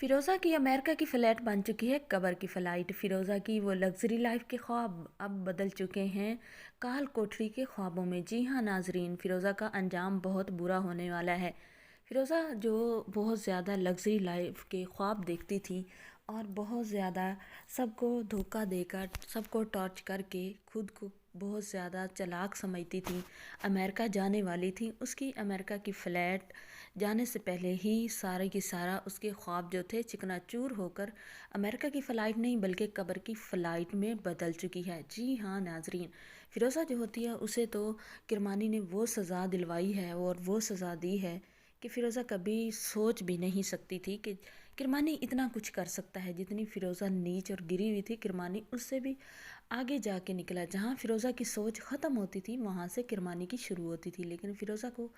फिरोज़ा की अमेरिका की फ़्लाइट बन चुकी है कबर की फ़्लाइट। फ़िरोज़ा की वो लग्ज़री लाइफ़ के ख्वाब अब बदल चुके हैं काल कोठरी के ख्वाबों में। जी हाँ नाज़रीन, फ़िरोज़ा का अंजाम बहुत बुरा होने वाला है। फ़िरोज़ा जो बहुत ज़्यादा लग्ज़री लाइफ़ के ख्वाब देखती थी और बहुत ज़्यादा सबको धोखा देकर, सबको टॉर्च करके खुद को बहुत ज़्यादा चालाक समझती थी, अमेरिका जाने वाली थी। उसकी अमेरिका की फ़्लाइट जाने से पहले ही सारे की सारा उसके ख्वाब जो थे चिकनाचूर होकर अमेरिका की फ़्लाइट नहीं बल्कि कब्र की फ़्लाइट में बदल चुकी है। जी हाँ नाज़रीन, फ़िरोज़ा जो होती है उसे तो किरमानी ने वो सज़ा दिलवाई है और वो सज़ा दी है कि फ़िरोज़ा कभी सोच भी नहीं सकती थी कि किरमानी इतना कुछ कर सकता है। जितनी फ़िरोज़ा नीच और गिरी हुई थी, किरमानी उससे भी आगे जाके निकला। जहाँ फ़िरोज़ा की सोच ख़त्म होती थी वहाँ से किरमानी की शुरू होती थी। लेकिन फ़िरोज़ा को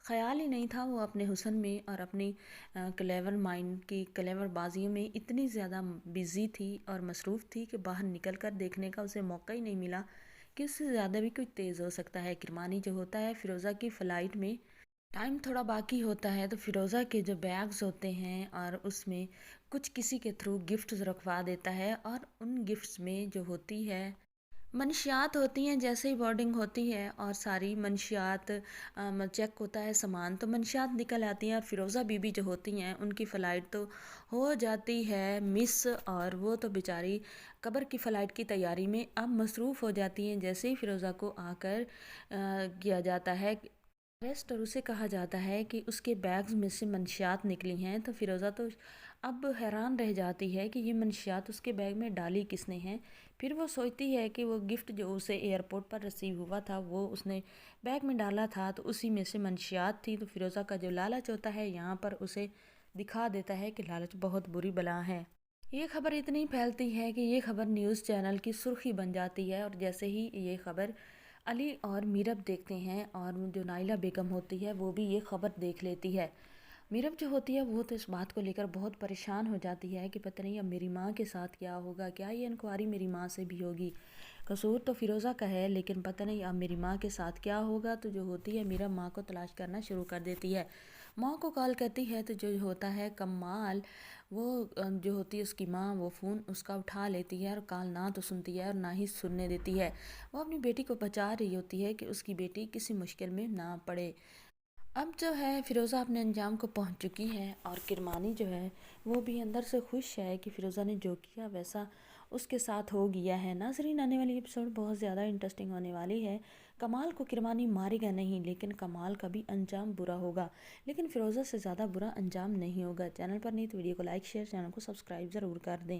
ख़याल ही नहीं था, वो अपने हुस्न में और अपनी क्लेवर माइंड की क्लेवर बाजियों में इतनी ज़्यादा बिज़ी थी और मसरूफ़ थी कि बाहर निकल कर देखने का उसे मौका ही नहीं मिला कि उससे ज़्यादा भी कुछ तेज़ हो सकता है। किरमानी जो होता है फ़िरोज़ा की फ़्लाइट में टाइम थोड़ा बाकी होता है तो फ़िरोज़ा के जो बैग्स होते हैं और उसमें कुछ किसी के थ्रू गिफ्ट्स रखवा देता है और उन गिफ्ट्स में जो होती है मंशियात होती हैं। जैसे ही बोर्डिंग होती है और सारी मंशियात चेक होता है सामान, तो मंशियात निकल आती हैं और फ़िरोज़ा बीबी जो होती हैं उनकी फ़्लाइट तो हो जाती है मिस, और वो तो बेचारी कब्र की फ़्लाइट की तैयारी में अब मसरूफ़ हो जाती हैं। जैसे ही फ़िरोज़ा को आकर किया जाता है अरेस्ट और उसे कहा जाता है कि उसके बैग्स में से मंशियात निकली हैं, तो फ़िरोज़ा तो अब हैरान रह जाती है कि ये मंशियात उसके बैग में डाली किसने हैं। फिर वो सोचती है कि वो गिफ्ट जो उसे एयरपोर्ट पर रिसीव हुआ था वो उसने बैग में डाला था, तो उसी में से मंशियात थी। तो फ़िरोज़ा का जो लालच होता है यहाँ पर उसे दिखा देता है कि लालच बहुत बुरी बला है। ये खबर इतनी फैलती है कि ये खबर न्यूज़ चैनल की सुर्खी बन जाती है, और जैसे ही ये खबर अली और मीरब देखते हैं और जो नाइला बेगम होती है वो भी ये खबर देख लेती है। मीरब जो होती है वो तो इस बात को लेकर बहुत परेशान हो जाती है कि पता नहीं अब मेरी माँ के साथ क्या होगा, क्या ये इंक्वायरी मेरी माँ से भी होगी। कसूर तो फ़िरोज़ा का है लेकिन पता नहीं अब मेरी माँ के साथ क्या होगा। तो जो होती है मीरब माँ को तलाश करना शुरू कर देती है, माँ को कॉल करती है। तो जो होता है कमाल, वो जो होती है उसकी माँ, वो फ़ोन उसका उठा लेती है और कॉल ना तो सुनती है और ना ही सुनने देती है। वो अपनी बेटी को बचा रही होती है कि उसकी बेटी किसी मुश्किल में ना पड़े। अब जो है फ़िरोज़ा अपने अंजाम को पहुंच चुकी है और किरमानी जो है वो भी अंदर से खुश है कि फ़िरोज़ा ने जो किया वैसा उसके साथ हो गया है। नाज़रीन, आने वाली एपिसोड बहुत ज़्यादा इंटरेस्टिंग होने वाली है। कमाल को किरमानी मारेगा नहीं लेकिन कमाल का भी अंजाम बुरा होगा, लेकिन फ़िरोज़ा से ज़्यादा बुरा अंजाम नहीं होगा। चैनल पर नहीं तो वीडियो को लाइक शेयर, चैनल को सब्सक्राइब ज़रूर कर दें।